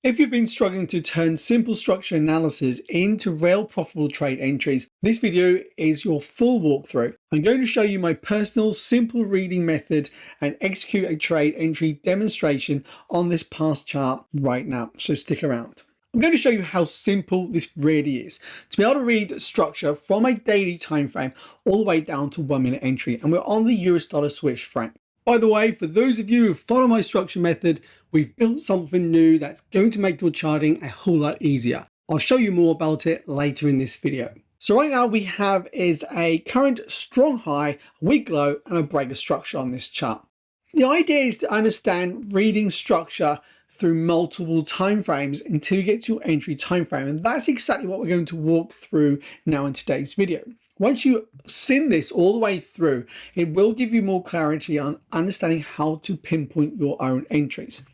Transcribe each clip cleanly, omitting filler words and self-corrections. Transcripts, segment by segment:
If you've been struggling to turn simple structure analysis into real profitable trade entries, this video is your full walkthrough. I'm going to show you my personal simple reading method and execute a trade entry demonstration on this past chart right now, so stick around. I'm going to show you how simple this really is to be able to read structure from a daily time frame all the way down to 1 minute entry, and we're on the US dollar Swiss franc. By the way, for those of you who follow my structure method, we've built something new that's going to make your charting a whole lot easier. I'll show you more about it later in this video. So right now we have is a current strong high, weak low, and a break of structure on this chart. The idea is to understand reading structure through multiple time frames until you get to your entry time frame, and that's exactly what we're going to walk through now in today's video. Once you send this all the way through, it will give you more clarity on understanding how to pinpoint your own entries.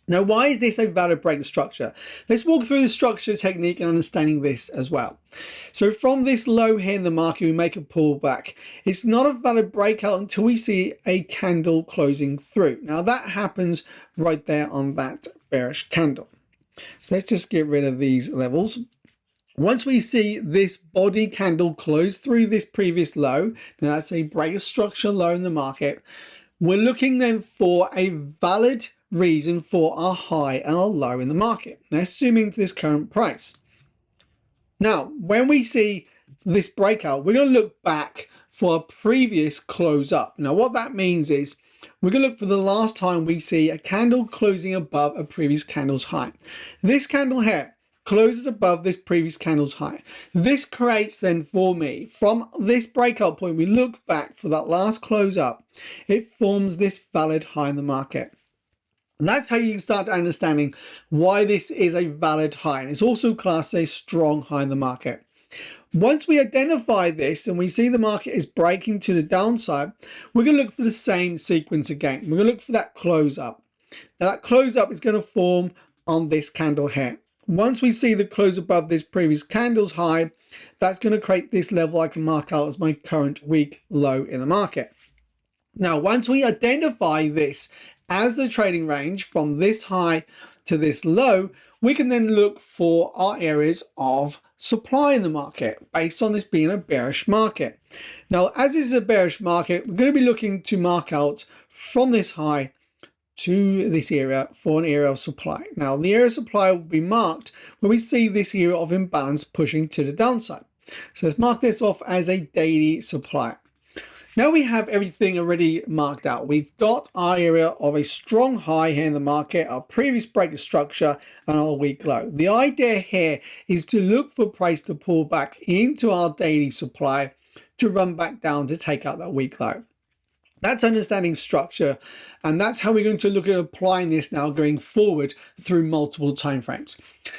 Now, why is this a valid break structure? Let's walk through the structure technique and understanding this as well. So from this low here in the market, we make a pullback. It's not a valid breakout until we see a candle closing through. Now that happens right there on that bearish candle. So let's just get rid of these levels. Once we see this body candle close through this previous low, now that's a break of structure low in the market, we're looking then for a valid reason for our high and our low in the market. Now, assuming to this current price. Now, when we see this breakout, we're going to look back for a previous close up. Now, what that means is we're going to look for the last time we see a candle closing above a previous candle's high. This candle here closes above this previous candle's high. This creates then for me, from this breakout point, we look back for that last close up, it forms this valid high in the market. And that's how you can start understanding why this is a valid high. And it's also classed as a strong high in the market. Once we identify this and we see the market is breaking to the downside, we're going to look for the same sequence again. We're going to look for that close up. Now that close up is going to form on this candle here. Once we see the close above this previous candle's high, that's going to create this level I can mark out as my current week low in the market. Now, once we identify this as the trading range from this high to this low, we can then look for our areas of supply in the market based on this being a bearish market. Now, as this is a bearish market, we're going to be looking to mark out from this high to this area for an area of supply. Now, the area of supply will be marked when we see this area of imbalance pushing to the downside. So let's mark this off as a daily supply. Now we have everything already marked out. We've got our area of a strong high here in the market, our previous break of structure, and our weak low. The idea here is to look for price to pull back into our daily supply to run back down to take out that weak low. That's understanding structure, and that's how we're going to look at applying this now going forward through multiple time frames.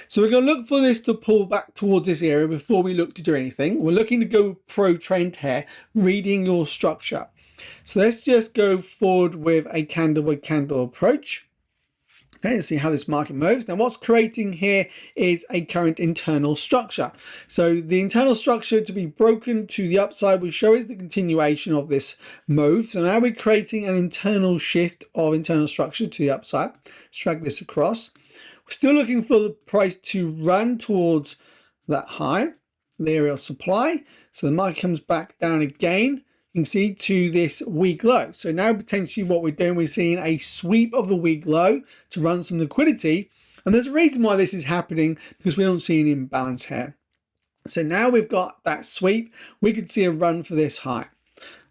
So we're going to look for this to pull back towards this area before we look to do anything. We're looking to go pro trend here, reading your structure. So let's just go forward with a candle by candle approach. Okay, let's see how this market moves. Now what's creating here is a current internal structure. So the internal structure to be broken to the upside will show us the continuation of this move. So now we're creating an internal shift of internal structure to the upside. Let's drag this across. We're still looking for the price to run towards that high, the area of supply. So the market comes back down again. You can see to this weak low. So now potentially what we're doing, we're seeing a sweep of the weak low to run some liquidity. And there's a reason why this is happening, because we don't see an imbalance here. So now we've got that sweep, we could see a run for this high.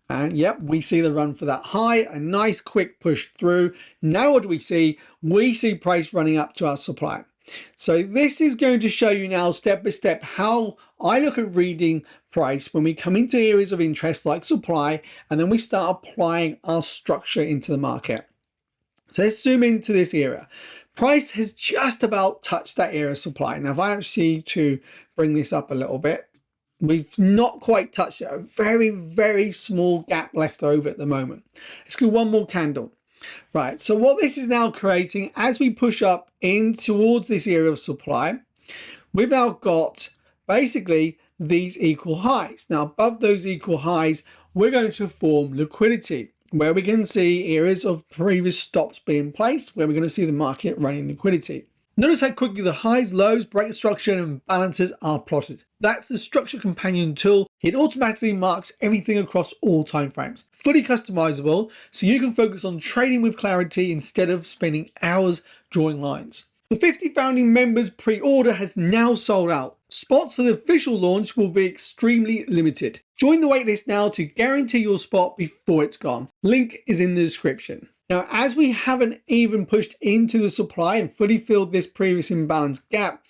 And yep, we see the run for that high, a nice quick push through. Now what do we see? We see price running up to our supply. So this is going to show you now step by step how I look at reading price when we come into areas of interest like supply, and then we start applying our structure into the market. So let's zoom into this area. Price has just about touched that area of supply. Now if I actually to bring this up a little bit, we've not quite touched it. A very, very small gap left over at the moment. Let's go one more candle. Right, so what this is now creating as we push up in towards this area of supply, we've now got basically these equal highs. Now above those equal highs, we're going to form liquidity where we can see areas of previous stops being placed, where we're going to see the market running liquidity. Notice how quickly the highs, lows, break structure and balances are plotted. That's the Structure Companion tool. It automatically marks everything across all time frames. Fully customizable, so you can focus on trading with clarity instead of spending hours drawing lines. The 50 founding members pre-order has now sold out. Spots for the official launch will be extremely limited. Join the waitlist now to guarantee your spot before it's gone. Link is in the description. Now, as we haven't even pushed into the supply and fully filled this previous imbalance gap,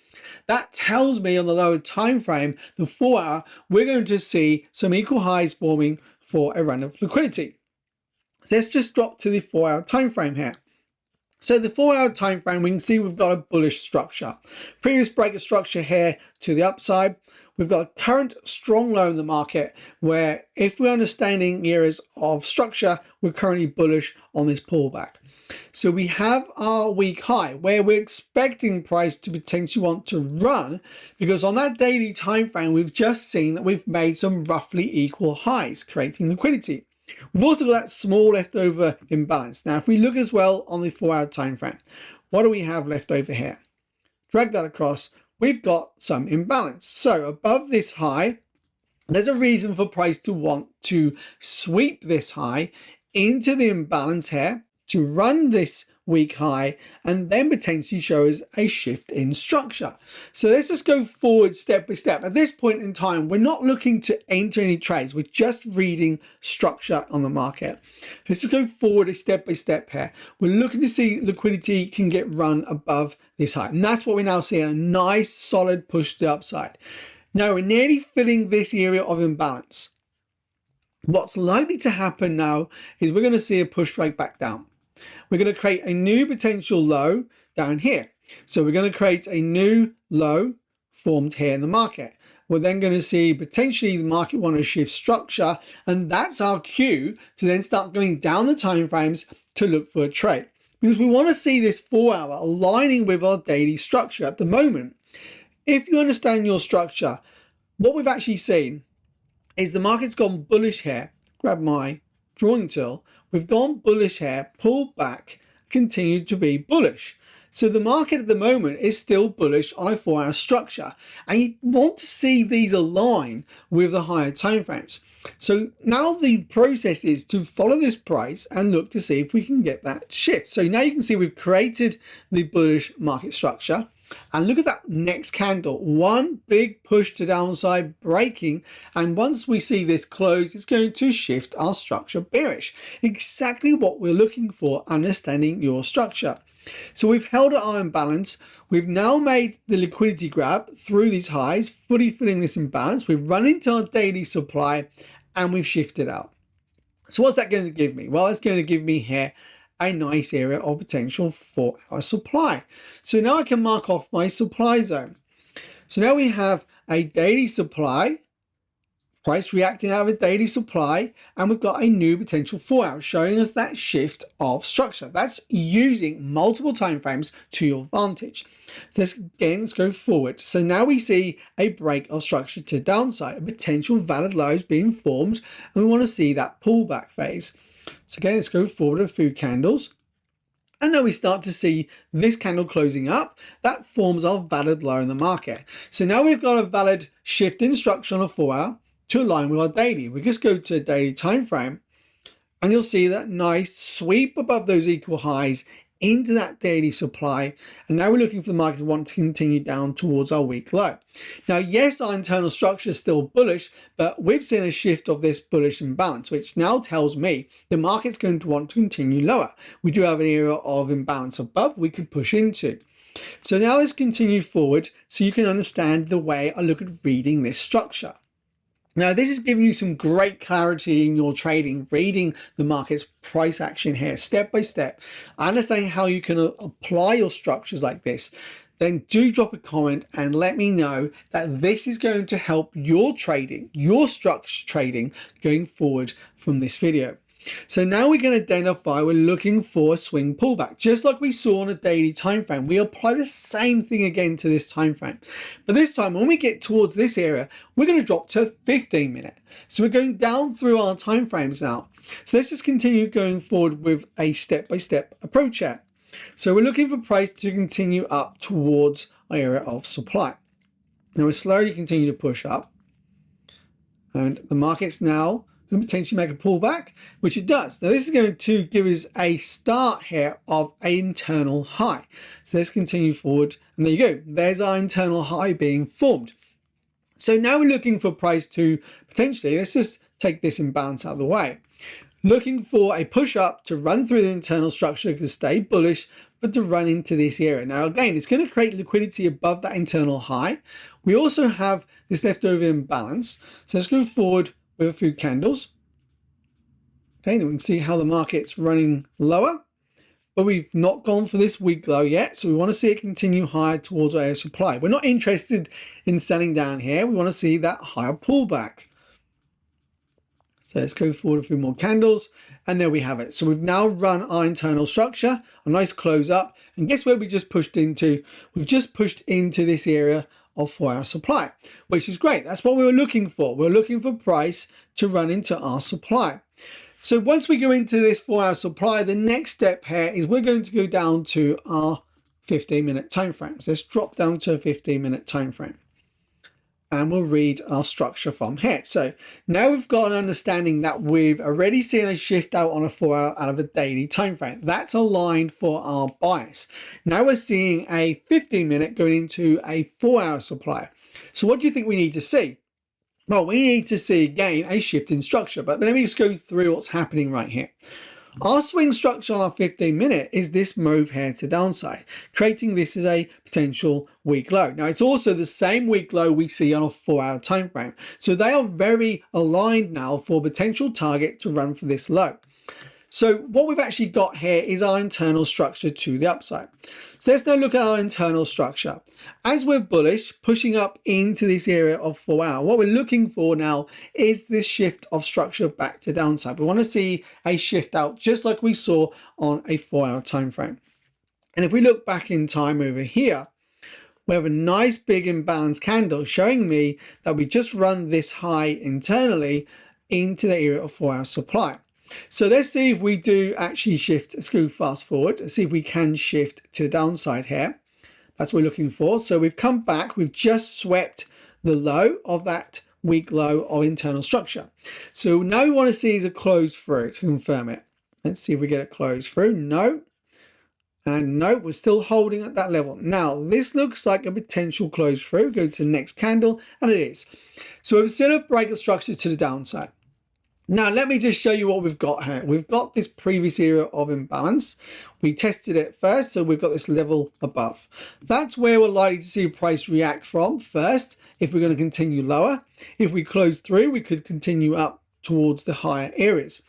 that tells me on the lower time frame, the 4 hour, we're going to see some equal highs forming for a run of liquidity. So let's just drop to the 4 hour time frame here. So the 4 hour time frame, we can see we've got a bullish structure. Previous break of structure here to the upside. We've got a current strong low in the market where, if we're understanding areas of structure, we're currently bullish on this pullback. So we have our week high where we're expecting price to potentially want to run, because on that daily time frame, we've just seen that we've made some roughly equal highs, creating liquidity. We've also got that small leftover imbalance. Now, if we look as well on the 4 hour time frame, what do we have left over here? Drag that across. We've got some imbalance. So above this high, there's a reason for price to want to sweep this high into the imbalance here to run this week high and then potentially show us a shift in structure. So let's just go forward step by step. At this point in time, we're not looking to enter any trades. We're just reading structure on the market. Let's just go forward a step by step here. We're looking to see liquidity can get run above this high. And that's what we now see, a nice solid push to the upside. Now we're nearly filling this area of imbalance. What's likely to happen now is we're going to see a push right back down. We're going to create a new potential low down here. So we're going to create a new low formed here in the market. We're then going to see potentially the market want to shift structure, and that's our cue to then start going down the time frames to look for a trade, because we want to see this 4 hour aligning with our daily structure. At the moment, if you understand your structure, what we've actually seen is the market's gone bullish here. Grab my drawing tool. We've gone bullish here, pulled back, continued to be bullish. So the market at the moment is still bullish on a 4 hour structure, and you want to see these align with the higher time frames. So now the process is to follow this price and look to see if we can get that shift. So now you can see we've created the bullish market structure. And look at that next candle, one big push to downside breaking, and once we see this close, it's going to shift our structure bearish. Exactly what we're looking for, understanding your structure. So we've held our imbalance. We've now made the liquidity grab through these highs, fully filling this imbalance. We've run into our daily supply and we've shifted out. So what's that going to give me? Well, it's going to give me here a nice area of potential for our supply. So now I can mark off my supply zone. So now we have a daily supply, price reacting out of a daily supply, and we've got a new potential 4 hour showing us that shift of structure. That's using multiple time frames to your advantage. So let's go forward. So now we see a break of structure to downside, a potential valid lows being formed, and we want to see that pullback phase. So again, let's go forward a few candles. And now we start to see this candle closing up. That forms our valid low in the market. So now we've got a valid shift in structure on a 4 hour to align with our daily. We just go to a daily time frame and you'll see that nice sweep above those equal highs into that daily supply. And now we're looking for the market to want to continue down towards our week low. Now, yes, our internal structure is still bullish, but we've seen a shift of this bullish imbalance, which now tells me the market's going to want to continue lower. We do have an area of imbalance above we could push into. So now let's continue forward so you can understand the way I look at reading this structure. Now, this is giving you some great clarity in your trading, reading the market's price action here, step by step, understanding how you can apply your structures like this. Then do drop a comment and let me know that this is going to help your trading, your structure trading going forward from this video. So now we can identify we're looking for a swing pullback, just like we saw on a daily time frame. We apply the same thing again to this time frame, but this time when we get towards this area, we're going to drop to 15-minute. So we're going down through our time frames now. So let's just continue going forward with a step-by-step approach here. So we're looking for price to continue up towards our area of supply. Now we're slowly continue to push up, and the market's now can potentially make a pullback, which it does. Now this is going to give us a start here of an internal high. So let's continue forward, and there you go. There's our internal high being formed. So now we're looking for price to potentially, let's just take this imbalance out of the way. Looking for a push up to run through the internal structure to stay bullish, but to run into this area. Now again, it's going to create liquidity above that internal high. We also have this leftover imbalance. So let's go forward with a few candles. Okay, then we can see how the market's running lower, but we've not gone for this weak low yet. So we want to see it continue higher towards our area of supply. We're not interested in selling down here. We want to see that higher pullback. So let's go forward a few more candles, and there we have it. So we've now run our internal structure, a nice close up, and guess where we just pushed into? We've just pushed into this area of 4-hour supply, which is great. That's what we were looking for. We're looking for price to run into our supply. So once we go into this 4-hour supply, the next step here is we're going to go down to our 15-minute time frame. So let's drop down to a 15-minute time frame, and we'll read our structure from here. So now we've got an understanding that we've already seen a shift out on a 4-hour out of a daily time frame. That's aligned for our bias. Now we're seeing a 15-minute going into a 4-hour supply. So what do you think we need to see? Well, we need to see again a shift in structure, but let me just go through what's happening right here. Our swing structure on our 15-minute is this move here to downside, creating this as a potential weak low. Now, it's also the same weak low we see on a 4-hour time frame. So they are very aligned now for potential target to run for this low. So what we've actually got here is our internal structure to the upside. So let's now look at our internal structure. As we're bullish, pushing up into this area of 4-hour, what we're looking for now is this shift of structure back to downside. We want to see a shift out just like we saw on a 4-hour time frame. And if we look back in time over here, we have a nice big imbalanced candle showing me that we just run this high internally into the area of 4-hour supply. So let's see if we do actually shift. Let's go fast forward. Let's see if we can shift to the downside here. That's what we're looking for. So we've come back. We've just swept the low of that weak low of internal structure. So now we want to see is a close through to confirm it. Let's see if we get a close through. No. And no, we're still holding at that level. Now, this looks like a potential close through. Go to the next candle, and it is. So we've set a break of structure to the downside. Now, let me just show you what we've got here. We've got this previous area of imbalance. We tested it first, so we've got this level above. That's where we're likely to see price react from first, if we're going to continue lower. If we close through, we could continue up towards the higher areas.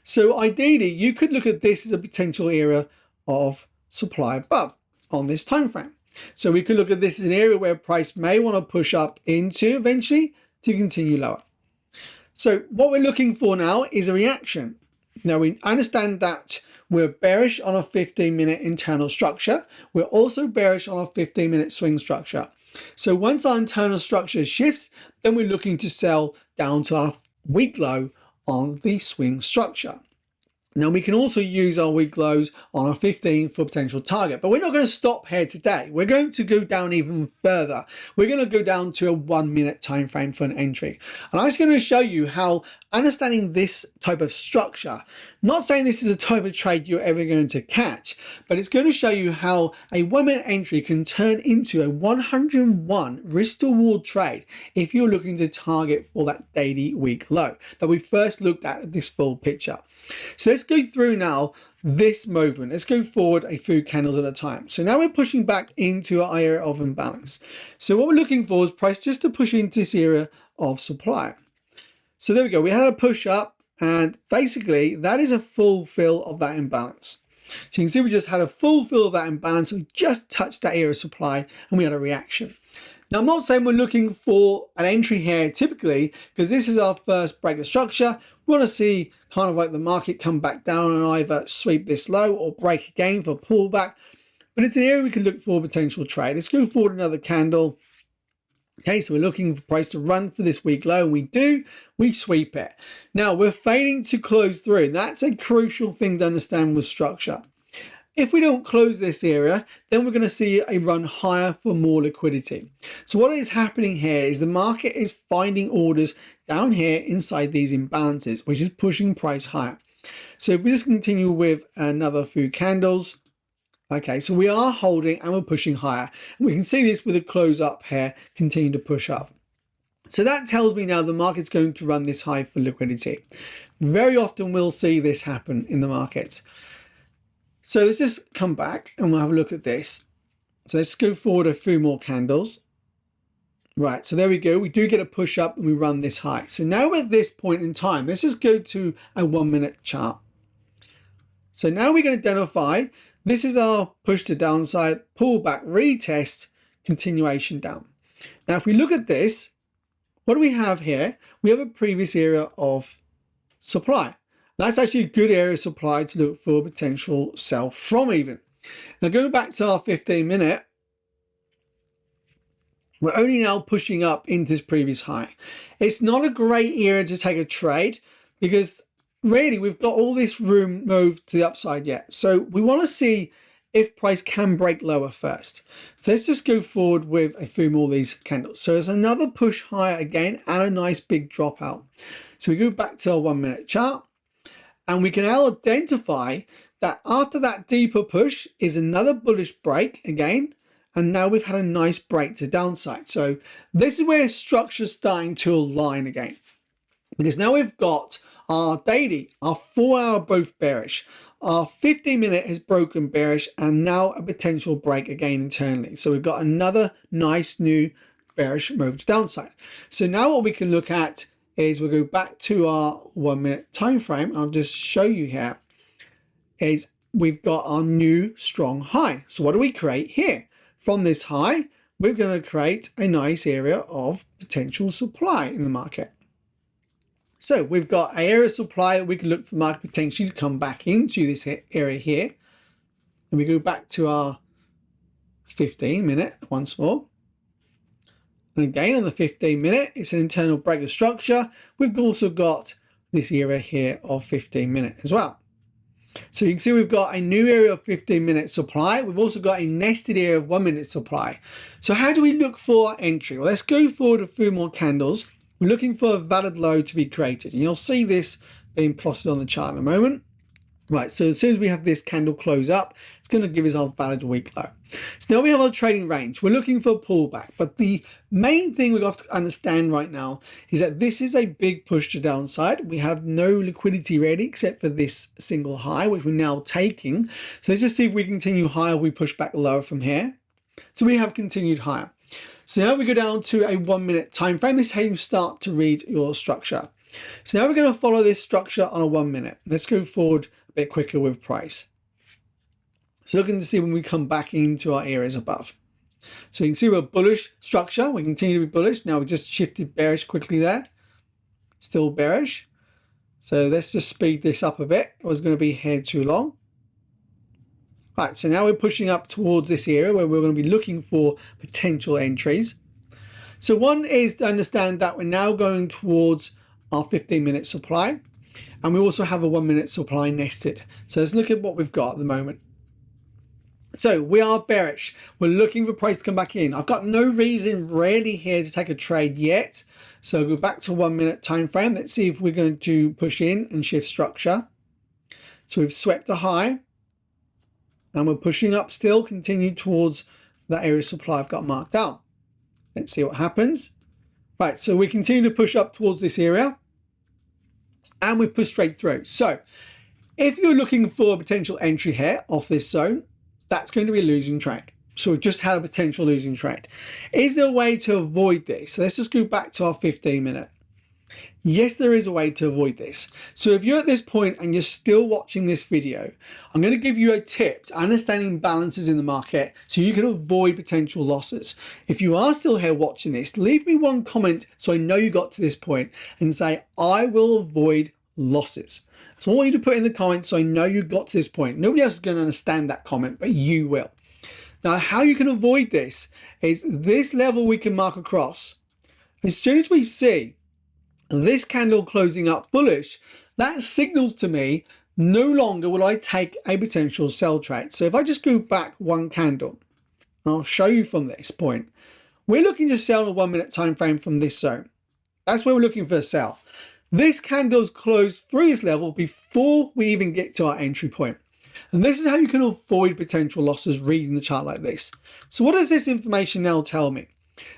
So ideally, you could look at this as a potential area of supply above on this time frame. So we could look at this as an area where price may want to push up into eventually to continue lower. So what we're looking for now is a reaction. Now we understand that we're bearish on a 15-minute internal structure. We're also bearish on a 15-minute swing structure. So once our internal structure shifts, then we're looking to sell down to our weak low on the swing structure. Now we can also use our weak lows on our 15 for potential target, but we're not going to stop here today. We're going to go down even further. We're going to go down to a 1-minute time frame for an entry. And I'm just going to show you how understanding this type of structure, not saying this is a type of trade you're ever going to catch, but it's going to show you how a 1-minute entry can turn into a 101 risk to reward trade if you're looking to target for that daily weak low that we first looked at this full picture. So let's go through now this movement. Let's go forward a few candles at a time. So now we're pushing back into our area of imbalance. So what we're looking for is price just to push into this area of supply. So there we go. We had a push up, and basically that is a full fill of that imbalance. So you can see we just had a full fill of that imbalance. We just touched that area of supply and we had a reaction. Now, I'm not saying we're looking for an entry here typically, because this is our first break of structure. We want to see kind of like the market come back down and either sweep this low or break again for pullback. But it's an area we can look for potential trade. Let's go forward another candle. Okay, so we're looking for price to run for this week low, and we do, we sweep it. Now, we're failing to close through. That's a crucial thing to understand with structure. If we don't close this area, then we're going to see a run higher for more liquidity. So what is happening here is the market is finding orders down here inside these imbalances, which is pushing price higher. So if we just continue with another few candles, okay, so we are holding and we're pushing higher. And we can see this with a close up here, continue to push up. So that tells me now the market's going to run this high for liquidity. Very often we'll see this happen in the markets. So let's just come back and we'll have a look at this. So let's go forward a few more candles. Right, so there we go. We do get a push up and we run this high. So now at this point in time, let's just go to a 1 minute chart. So now we can identify this is our push to downside, pullback, retest, continuation down. Now, if we look at this, what do we have here? We have a previous area of supply. That's actually a good area of supply to look for potential sell from even. Now going back to our 15-minute, we're only now pushing up into this previous high. It's not a great area to take a trade because really we've got all this room moved to the upside yet. So we want to see if price can break lower first. So let's just go forward with a few more of these candles. So there's another push higher again and a nice big drop out. So we go back to our 1 minute chart. And we can now identify that after that deeper push is another bullish break again. And now we've had a nice break to downside. So this is where structure is starting to align again. Because now we've got our daily, our 4 hour both bearish. Our 15-minute has broken bearish and now a potential break again internally. So we've got another nice new bearish move to downside. So now what we can look at is we'll go back to our 1 minute time frame. I'll just show you here is we've got our new strong high. So what do we create here? From this high, we're going to create a nice area of potential supply in the market. So we've got an area of supply that we can look for market potentially to come back into this area here. And we go back to our 15-minute once more. And again, on the 15-minute, it's an internal break of structure. We've also got this area here of 15-minute as well. So you can see we've got a new area of 15-minute supply. We've also got a nested area of 1 minute supply. So how do we look for entry? Well, let's go forward a few more candles. We're looking for a valid low to be created. And you'll see this being plotted on the chart in a moment. Right, so as soon as we have this candle close up, it's going to give us our valid week low. So now we have our trading range. We're looking for a pullback, but the main thing we've got to understand right now is that this is a big push to downside. We have no liquidity ready except for this single high, which we're now taking. So let's just see if we continue higher, we push back lower from here. So we have continued higher. So now we go down to a 1 minute time frame. This is how you start to read your structure. So now we're going to follow this structure on a 1 minute. Let's go forward a bit quicker with price. So looking to see when we come back into our areas above. So you can see we're bullish structure. We continue to be bullish. Now we just shifted bearish quickly there. Still bearish. So let's just speed this up a bit. It was going to be here too long. Right, so now we're pushing up towards this area where we're going to be looking for potential entries. So one is to understand that we're now going towards our 15-minute supply. And we also have a 1 minute supply nested. So let's look at what we've got at the moment. So we are bearish. We're looking for price to come back in. I've got no reason really here to take a trade yet. So go back to 1 minute time frame. Let's see if we're going to push in and shift structure. So we've swept a high. And we're pushing up still, continue towards that area of supply I've got marked out. Let's see what happens. Right, so we continue to push up towards this area. And we've pushed straight through. So if you're looking for a potential entry here off this zone, that's going to be a losing trade. So we've just had a potential losing trade. Is there a way to avoid this? So let's just go back to our 15-minute. Yes, there is a way to avoid this. So if you're at this point and you're still watching this video, I'm going to give you a tip to understanding balances in the market so you can avoid potential losses. If you are still here watching this, leave me one comment so I know you got to this point and say, I will avoid losses. So I want you to put in the comments so I know you got to this point. Nobody else is going to understand that comment, but you will. Now, how you can avoid this is this level we can mark across. As soon as we see this candle closing up bullish, that signals to me no longer will I take a potential sell trade. So if I just go back one candle, and I'll show you from this point, we're looking to sell in a 1 minute time frame from this zone. That's where we're looking for a sell. This candle's closed through this level before we even get to our entry point. And this is how you can avoid potential losses reading the chart like this. So what does this information now tell me?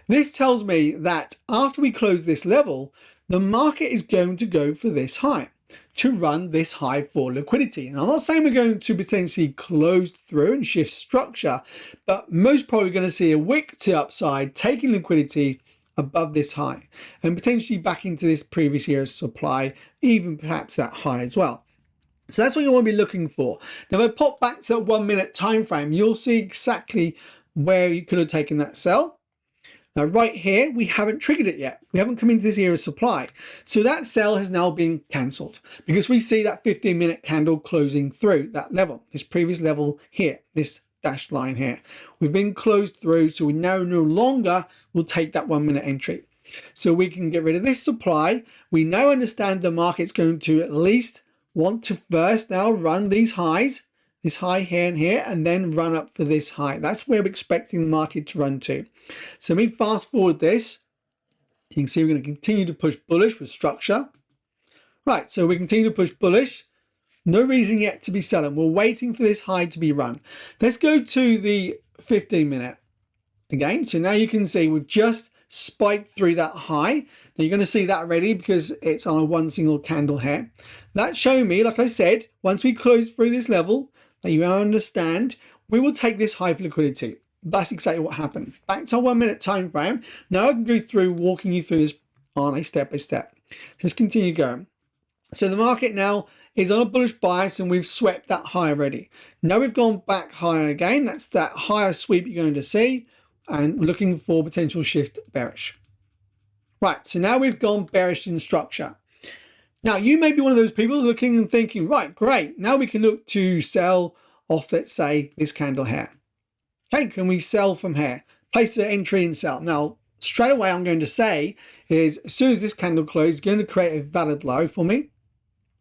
This tells me that after we close this level, the market is going to go for this high, to run this high for liquidity. And I'm not saying we're going to potentially close through and shift structure, but most probably going to see a wick to upside, taking liquidity above this high and potentially back into this previous year's supply, even perhaps that high as well. So that's what you want to be looking for. Now, if I pop back to that 1 minute time frame, you'll see exactly where you could have taken that sell. Now, right here, we haven't triggered it yet. We haven't come into this era of supply. So that sell has now been cancelled because we see that 15-minute candle closing through that level, this previous level here, this dashed line here. We've been closed through, so we now no longer will take that 1 minute entry. So we can get rid of this supply. We now understand the market's going to at least want to first now run these highs, this high here and here, and then run up for this high. That's where we're expecting the market to run to. So let me fast forward this. You can see we're going to continue to push bullish with structure. Right, so we continue to push bullish. No reason yet to be selling. We're waiting for this high to be run. Let's go to the 15-minute again. So now you can see we've just spiked through that high. Now you're going to see that already because it's on a one single candle here. That's showing me, like I said, once we close through this level, that you understand, we will take this high for liquidity. That's exactly what happened. Back to our 1 minute time frame. Now I can go through walking you through this on a step by step. Let's continue going. So the market now is on a bullish bias and we've swept that high already. Now we've gone back higher again. That's that higher sweep you're going to see, and we're looking for potential shift bearish. Right, so now we've gone bearish in structure. Now you may be one of those people looking and thinking, right, great, now we can look to sell off, let's say, this candle here. Okay, can we sell from here? Place the entry and sell. Now, straight away I'm going to say is as soon as this candle closes, it's going to create a valid low for me.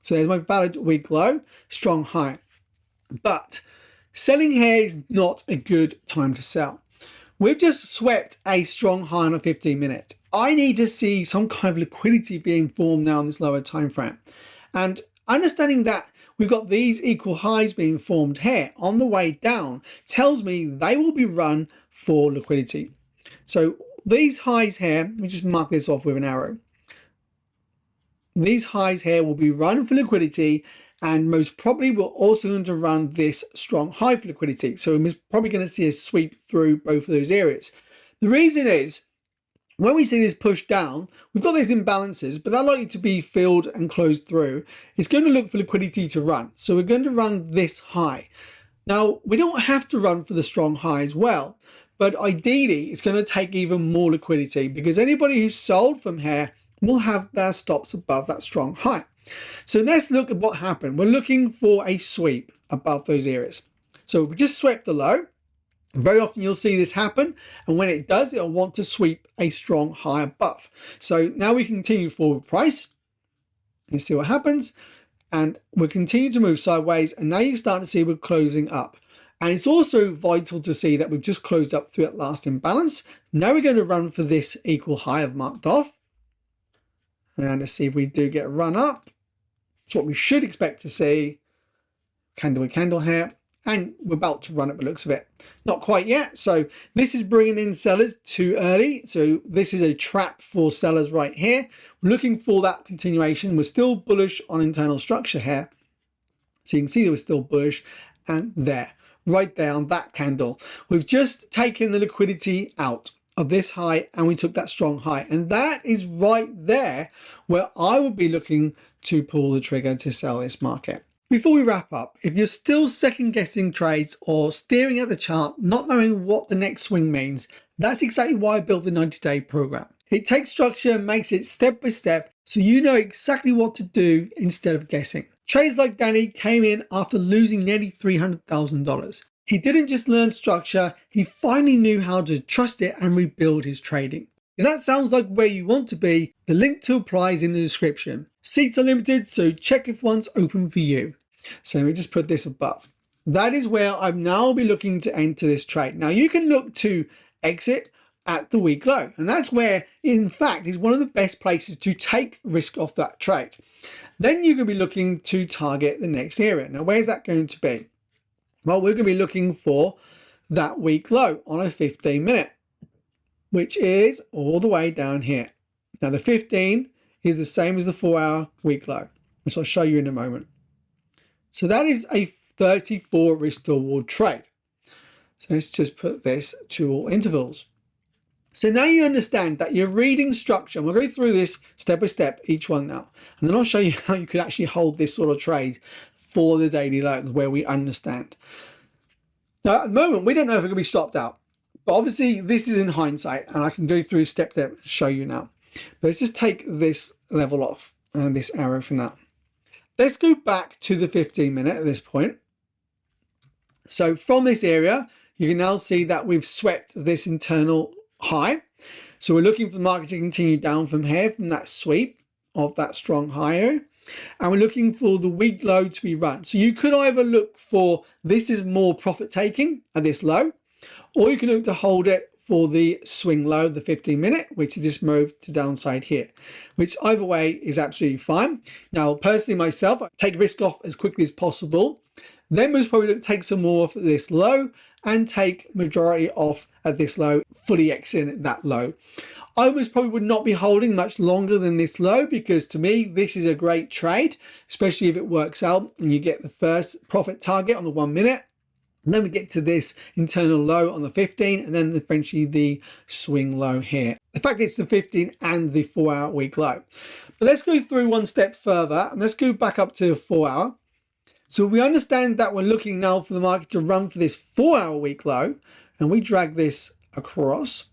So there's my valid week low, strong high. But selling here is not a good time to sell. We've just swept a strong high on a 15-minute. I need to see some kind of liquidity being formed now in this lower time frame. And understanding that we've got these equal highs being formed here on the way down tells me they will be run for liquidity. So these highs here, let me just mark this off with an arrow. These highs here will be run for liquidity, and most probably we're also going to run this strong high for liquidity. So we're probably going to see a sweep through both of those areas. The reason is, when we see this push down, we've got these imbalances, but they're likely to be filled and closed through. It's going to look for liquidity to run. So we're going to run this high. Now, we don't have to run for the strong high as well, but ideally it's going to take even more liquidity because anybody who's sold from here will have their stops above that strong high. So let's look at what happened. We're looking for a sweep above those areas. So we just swept the low. Very often you'll see this happen, and when it does, it'll want to sweep a strong high above. So now we continue forward price and see what happens, and we'll continue to move sideways, and now you start to see we're closing up. And it's also vital to see that we've just closed up through that last imbalance. Now we're going to run for this equal high I've marked off, and let's see if we do get a run up. It's what we should expect to see. Candle with candle here. And we're about to run it by the looks of it. Not quite yet. So this is bringing in sellers too early. So this is a trap for sellers right here. We're looking for that continuation. We're still bullish on internal structure here. So you can see that we're still bullish. And there, right there on that candle, we've just taken the liquidity out of this high and we took that strong high. And that is right there where I would be looking to pull the trigger to sell this market. Before we wrap up, if you're still second guessing trades or staring at the chart, not knowing what the next swing means, that's exactly why I built the 90-day program. It takes structure and makes it step by step so you know exactly what to do instead of guessing. Traders like Danny came in after losing nearly $300,000. He didn't just learn structure, he finally knew how to trust it and rebuild his trading. If that sounds like where you want to be, the link to apply is in the description. Seats are limited, so check if one's open for you. So let me just put this above. That is where I'm now be looking to enter this trade. Now you can look to exit at the week low, and that's where, in fact, is one of the best places to take risk off that trade. Then you're going to be looking to target the next area. Now, where's that going to be? Well, we're going to be looking for that week low on a 15-minute, which is all the way down here. Now, the 15 is the same as the 4-hour week low, which I'll show you in a moment. So that is a 34 risk to reward trade. So let's just put this to all intervals. So now you understand that your reading structure, and we'll go through this step by step, each one now, and then I'll show you how you could actually hold this sort of trade for the daily low, where we understand. Now, at the moment, we don't know if we're going to be stopped out, but obviously this is in hindsight, and I can go through step by step and show you now. But let's just take this level off and this arrow for now. Let's go back to the 15-minute at this point. So from this area, you can now see that we've swept this internal high. So we're looking for the market to continue down from here, from that sweep of that strong higher. And we're looking for the week low to be run. So you could either look for this is more profit taking at this low, or you can look to hold it for the swing low, the 15-minute, which is this move to downside here, which either way is absolutely fine. Now, personally myself, I take risk off as quickly as possible. Then most probably look to take some more off at this low and take majority off at this low, fully exiting at that low. I most probably would not be holding much longer than this low, because to me, this is a great trade, especially if it works out and you get the first profit target on the 1 minute. And then we get to this internal low on the 15, and then eventually the swing low here. The fact it's the 15 and the 4-hour week low. But let's go through one step further, and let's go back up to 4-hour. So we understand that we're looking now for the market to run for this 4-hour week low, and we drag this across.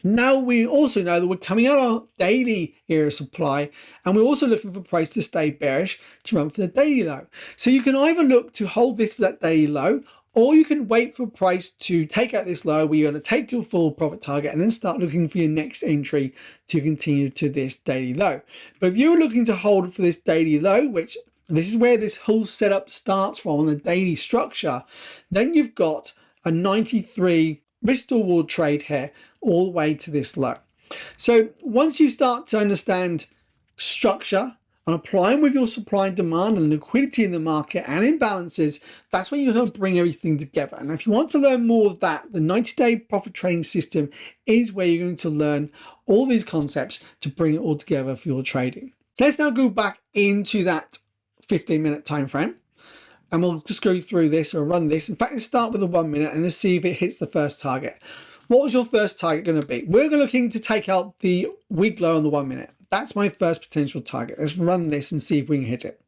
Now we also know that we're coming out of our daily area of supply, and we're also looking for price to stay bearish to run for the daily low. So you can either look to hold this for that daily low, or you can wait for price to take out this low where you're going to take your full profit target and then start looking for your next entry to continue to this daily low. But if you're looking to hold for this daily low, which this is where this whole setup starts from on the daily structure, then you've got a 93 risk to reward trade here all the way to this low. So once you start to understand structure and applying with your supply and demand and liquidity in the market and imbalances, that's when you're going to bring everything together. And if you want to learn more of that, the 90-day profit trading system is where you're going to learn all these concepts to bring it all together for your trading. Let's now go back into that 15-minute time frame, and we'll just go through this or run this. In fact, let's start with the 1 minute and let's see if it hits the first target. What was your first target going to be? We're looking to take out the week low on the 1 minute. That's my first potential target. Let's run this and see if we can hit it.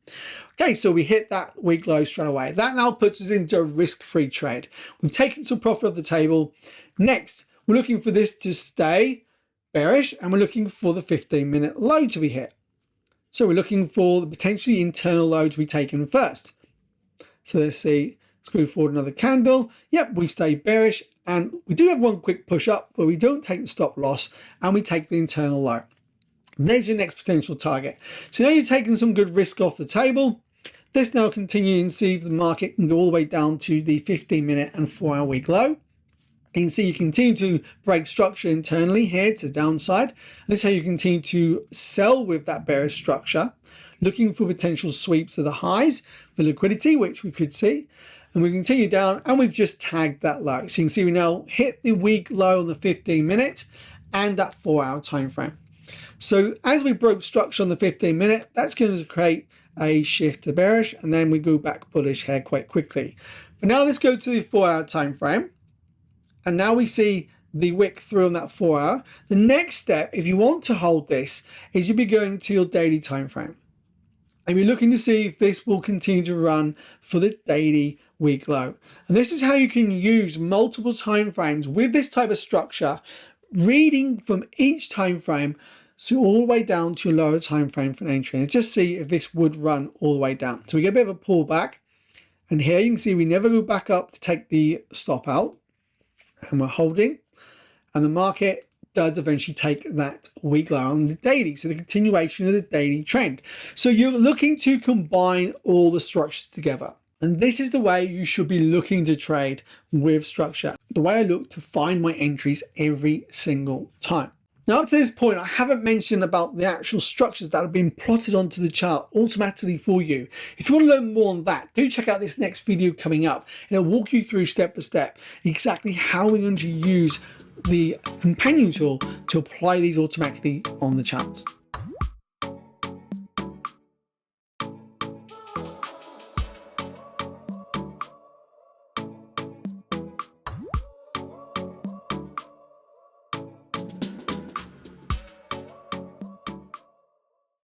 Okay, so we hit that week low straight away. That now puts us into a risk-free trade. We've taken some profit off the table. Next, we're looking for this to stay bearish, and we're looking for the 15-minute low to be hit. So we're looking for the potentially internal low to be taken first. So let's see, let's go forward another candle. Yep, we stay bearish, and we do have one quick push up, but we don't take the stop loss, and we take the internal low. There's your next potential target. So now you're taking some good risk off the table. Let's now continue and see if the market can go all the way down to the 15-minute and 4-hour week low. You can see you continue to break structure internally here to the downside. This is how you continue to sell with that bearish structure, looking for potential sweeps of the highs for liquidity, which we could see. And we continue down, and we've just tagged that low. So you can see we now hit the week low on the 15-minute and that 4-hour time frame. So as we broke structure on the 15-minute, that's going to create a shift to bearish, and then we go back bullish here quite quickly. But now let's go to the 4-hour time frame. And now we see the wick through on that 4-hour. The next step, if you want to hold this, is you'll be going to your daily time frame. And you're looking to see if this will continue to run for the daily week low. And this is how you can use multiple time frames with this type of structure, reading from each time frame, so all the way down to a lower time frame for an entry. And just see if this would run all the way down. So we get a bit of a pullback. And here you can see we never go back up to take the stop out. And we're holding. And the market does eventually take that week low on the daily, so the continuation of the daily trend. So you're looking to combine all the structures together. And this is the way you should be looking to trade with structure, the way I look to find my entries every single time. Now, up to this point, I haven't mentioned about the actual structures that have been plotted onto the chart automatically for you. If you want to learn more on that, do check out this next video coming up. It'll walk you through step by step exactly how we're going to use the companion tool to apply these automatically on the charts.